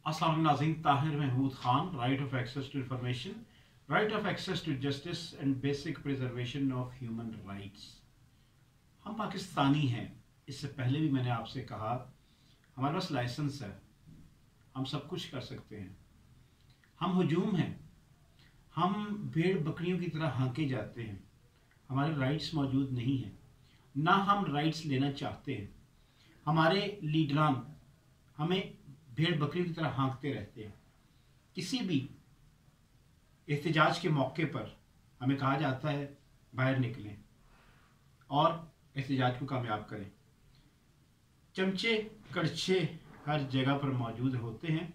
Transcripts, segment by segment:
अस्सलाम नाज़रीन, Tahir Mahmood Khan, right of access to information, right of access to justice and basic preservation of human rights. हम पाकिस्तानी हैं। इससे पहले भी मैंने आपसे कहा, हमारे पास लाइसेंस है, हम सब कुछ कर सकते हैं। हम हुजूम हैं, हम भेड़ बकरियों की तरह हाँके जाते हैं। हमारे राइट्स मौजूद नहीं हैं, ना हम राइट्स लेना चाहते हैं। हमारे लीडरान हमें भेड़ बकरियों की तरह हाँकते रहते हैं। किसी भी एहतजाज के मौके पर हमें कहा जाता है बाहर निकलें और एहतजाज को कामयाब करें। चमचे कड़छे हर जगह पर मौजूद होते हैं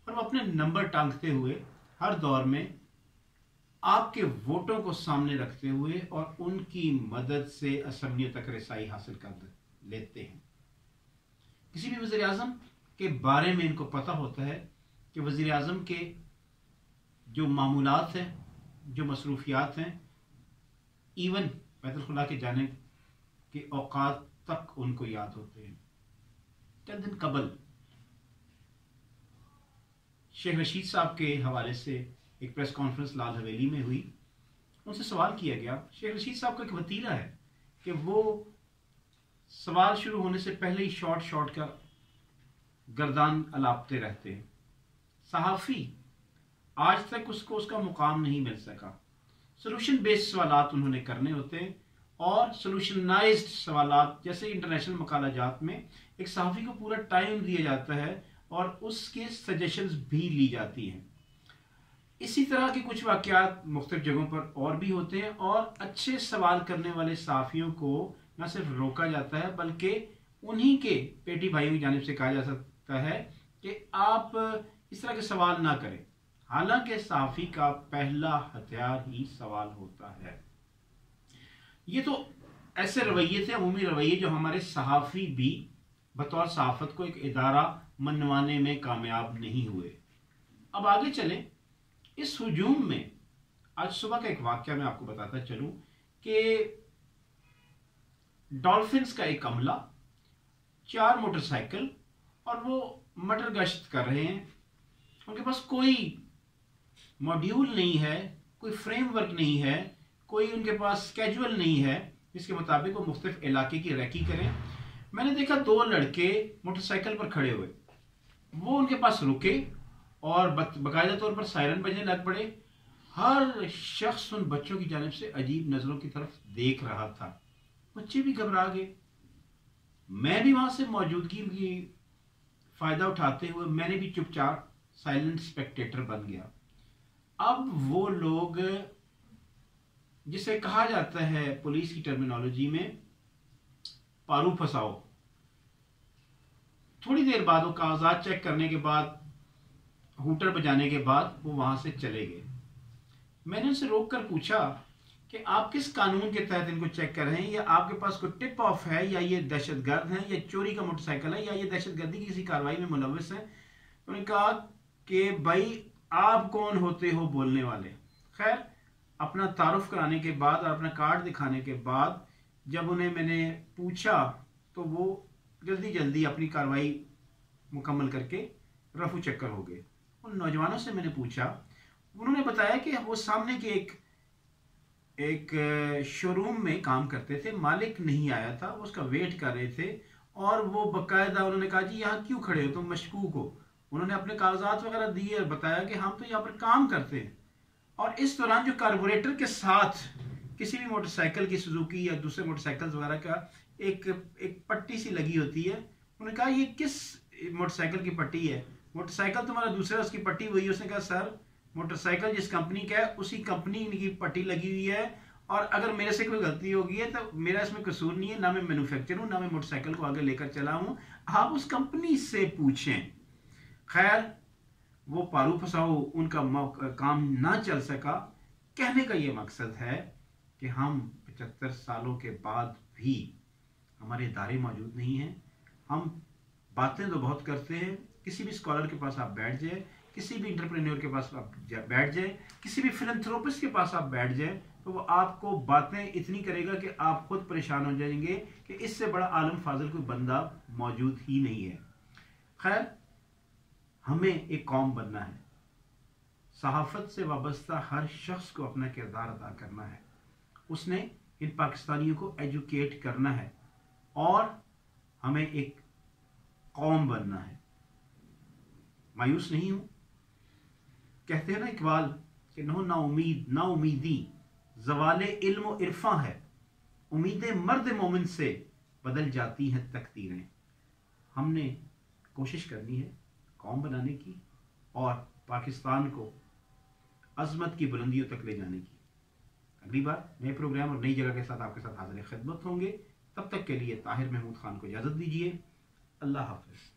और वो अपने नंबर टांगते हुए हर दौर में आपके वोटों को सामने रखते हुए और उनकी मदद से असम्बलियों तक रसाई हासिल कर लेते हैं। किसी भी वज़ीर आज़म के बारे में इनको पता होता है कि वज़ीर आज़म के जो मामूलात हैं, जो मसरूफियात हैं, इवन बैतुल-खुला के जाने के औकात तक उनको याद होते हैं। चंद दिन कबल शेख रशीद साहब के हवाले से एक प्रेस कॉन्फ्रेंस लाल हवेली में हुई। उनसे सवाल किया गया। शेख रशीद साहब का एक वतीरा है कि वो सवाल शुरू होने से पहले ही शॉर्ट का गर्दान अलापते रहते हैं। सहाफ़ी आज तक उसको उसका मुकाम नहीं मिल सका। सोल्यूशन बेस्ड सवालात उन्होंने करने होते हैं और सोल्यूशनाइज्ड सवालात जैसे इंटरनेशनल मकालाजात में एक सहाफ़ी को पूरा टाइम दिया जाता है और उसके सजेशंस भी ली जाती हैं। इसी तरह के कुछ वाक़यात मुख्तलिफ जगहों पर और भी होते हैं और अच्छे सवाल करने वाले सहाफ़ियों को न सिर्फ रोका जाता है बल्कि उन्हीं के पेटी भाइयों की जानिब से कहा जा सकता है कि आप इस तरह के सवाल ना करें। हालांकि सहाफ़ी का पहला हथियार ही सवाल होता है। ये तो ऐसे रवैये थे, अमूमी रवैये, जो हमारे सहाफ़ी भी बतौर सहाफ़त को एक इदारा मनवाने में कामयाब नहीं हुए। अब आगे चलें। इस हुजूम में आज सुबह का एक वाक़या मैं आपको बताता चलूं कि डॉल्फिन्स का एक अमला, 4 मोटरसाइकिल और वो मटर गश्त कर रहे हैं। उनके पास कोई मॉड्यूल नहीं है, कोई फ्रेमवर्क नहीं है, कोई उनके पास स्केड्यूल नहीं है जिसके मुताबिक वो मुख्तलिफ इलाके की रैकी करें। मैंने देखा 2 लड़के मोटरसाइकिल पर खड़े हुए, वो उनके पास रुके और बाकायदा तौर पर सायरन बजने लग पड़े। हर शख्स उन बच्चों की जानिब से अजीब नज़रों की तरफ देख रहा था। बच्चे भी घबरा गए। मैं भी वहां से मौजूदगी की फायदा उठाते हुए मैंने भी चुपचाप साइलेंट स्पेक्टेटर बन गया। अब वो लोग, जिसे कहा जाता है पुलिस की टर्मिनोलॉजी में पारू फसाओ, थोड़ी देर बाद वो कागजात चेक करने के बाद, हूटर बजाने के बाद वो वहां से चले गए। मैंने उनसे रोक कर पूछा कि आप किस कानून के तहत इनको चेक कर रहे हैं, या आपके पास कोई टिप ऑफ है, या ये दहशतगर्द हैं, या चोरी का मोटरसाइकिल है, या ये दहशतगर्दी की किसी कार्रवाई में मुलविस है। उन्होंने कहा कि भाई आप कौन होते हो बोलने वाले। खैर, अपना तारुफ कराने के बाद और अपना कार्ड दिखाने के बाद जब उन्हें मैंने पूछा तो वो जल्दी जल्दी अपनी कार्रवाई मुकम्मल करके रफू चक्कर हो गए। उन नौजवानों से मैंने पूछा, उन्होंने बताया कि वो सामने के एक शोरूम में काम करते थे, मालिक नहीं आया था, उसका वेट कर रहे थे और वो बाकायदा उन्होंने कहा जी यहाँ क्यों खड़े हो, तुम मशकूक हो। उन्होंने अपने कागजात वगैरह दिए और बताया कि हम तो यहाँ पर काम करते हैं। और इस दौरान जो कार्बोरेटर के साथ किसी भी मोटरसाइकिल की, सुजुकी या दूसरे मोटरसाइकिल वगैरह का एक पट्टी सी लगी होती है। उन्होंने कहा ये किस मोटरसाइकिल की पट्टी है? मोटरसाइकिल तुम्हारा दूसरा, उसकी पट्टी वही। उसने कहा सर, मोटरसाइकिल जिस कंपनी का है उसी कंपनी की पट्टी लगी हुई है और अगर मेरे से कोई गलती होगी है तो मेरा इसमें कसूर नहीं है, ना मैं मैन्युफैक्चर हूं, ना मैं मोटरसाइकिल को आगे लेकर चला हूं, आप उस कंपनी से पूछें। खैर, वो पारू फसाओ, उनका काम ना चल सका। कहने का ये मकसद है कि हम 75 सालों के बाद भी हमारे इदारे मौजूद नहीं हैं। हम बातें तो बहुत करते हैं। किसी भी स्कॉलर के पास आप बैठ जाए, किसी भी इंटरप्रेन्योर के पास आप बैठ जाए, किसी भी फिलैंथ्रोपिस्ट के पास आप बैठ जाए, तो वो आपको बातें इतनी करेगा कि आप खुद परेशान हो जाएंगे कि इससे बड़ा आलम फाजिल कोई बंदा मौजूद ही नहीं है। खैर, हमें एक कौम बनना है। सहाफ़त से वाबस्ता हर शख्स को अपना किरदार अदा करना है। उसने इन पाकिस्तानियों को एजुकेट करना है और हमें एक कौम बनना है। मायूस नहीं हूं। कहते हैं ना इकबाल कि ना उम्मीद ना उम्मीदी जवाले इल्म व इरफा है, उम्मीदें मर्द मोमिन से बदल जाती हैं तकदीरें। हमने कोशिश करनी है कौम बनाने की और पाकिस्तान को अजमत की बुलंदियों तक ले जाने की। अगली बार नए प्रोग्राम और नई जगह के साथ आपके साथ हाजिर खिदमत होंगे। तब तक के लिए ताहिर महमूद खान को इजाज़त दीजिए। अल्लाह हाफ़िज़।